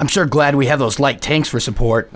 I'm sure glad we have those light tanks for support.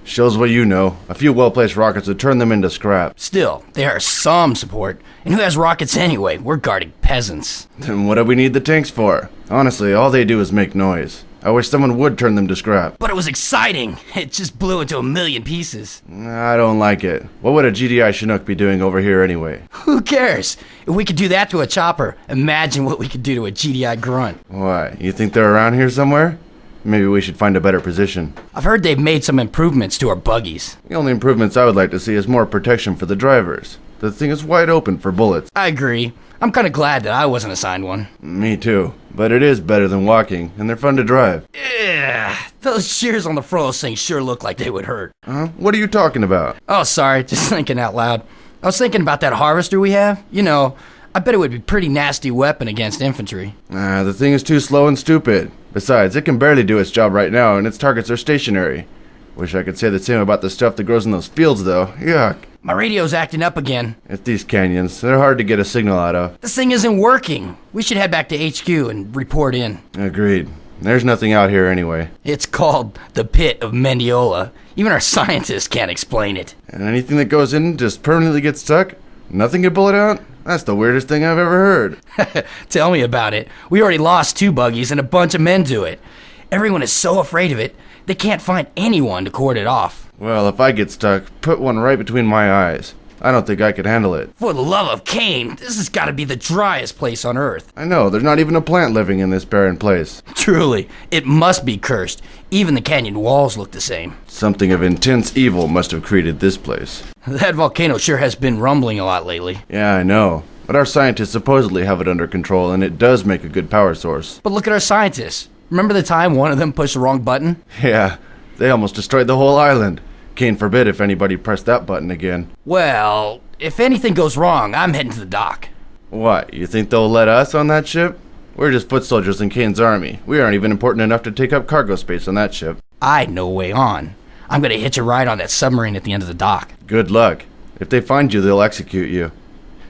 Shows what you know. A few well-placed rockets would turn them into scrap. Still, they are some support. And who has rockets anyway? We're guarding peasants. Then what do we need the tanks for? Honestly, all they do is make noise. I wish someone would turn them to scrap. But it was exciting. It just blew into a million pieces. I don't like it. What would a GDI Chinook be doing over here anyway? Who cares? If we could do that to a chopper, imagine what we could do to a GDI Grunt. Why, you think they're around here somewhere? Maybe we should find a better position. I've heard they've made some improvements to our buggies. The only improvements I would like to see is more protection for the drivers. The thing is wide open for bullets. I agree. I'm kind of glad that I wasn't assigned one. Me too. But it is better than walking, and they're fun to drive. Yeah, those shears on the front of those things sure look like they would hurt. Huh? What are you talking about? Oh, sorry, just thinking out loud. I was thinking about that harvester we have. You know, I bet it would be a pretty nasty weapon against infantry. The thing is too slow and stupid. Besides, it can barely do its job right now, and its targets are stationary. Wish I could say the same about the stuff that grows in those fields, though. Yuck. My radio's acting up again. It's these canyons. They're hard to get a signal out of. This thing isn't working. We should head back to HQ and report in. Agreed. There's nothing out here anyway. It's called the Pit of Mendiola. Even our scientists can't explain it. And anything that goes in just permanently gets stuck? Nothing can pull it out? That's the weirdest thing I've ever heard. Tell me about it. We already lost 2 buggies and a bunch of men to it. Everyone is so afraid of it, they can't find anyone to cordon it off. Well, if I get stuck, put one right between my eyes. I don't think I could handle it. For the love of Cain, this has got to be the driest place on Earth. I know, there's not even a plant living in this barren place. Truly, it must be cursed. Even the canyon walls look the same. Something of intense evil must have created this place. That volcano sure has been rumbling a lot lately. Yeah, I know. But our scientists supposedly have it under control, and it does make a good power source. But look at our scientists. Remember the time one of them pushed the wrong button? Yeah, they almost destroyed the whole island. Cain forbid if anybody pressed that button again. Well, if anything goes wrong, I'm heading to the dock. What, you think they'll let us on that ship? We're just foot soldiers in Cain's army. We aren't even important enough to take up cargo space on that ship. I'd no way on. I'm gonna hitch a ride on that submarine at the end of the dock. Good luck. If they find you, they'll execute you.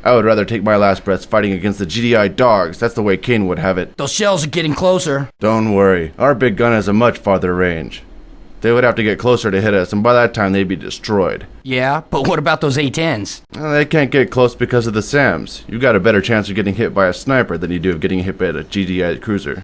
I would rather take my last breaths fighting against the GDI dogs. That's the way Cain would have it. Those shells are getting closer. Don't worry. Our big gun has a much farther range. They would have to get closer to hit us, and by that time they'd be destroyed. Yeah, but what about those A-10s? They can't get close because of the SAMs. You've got a better chance of getting hit by a sniper than you do of getting hit by a GDI cruiser.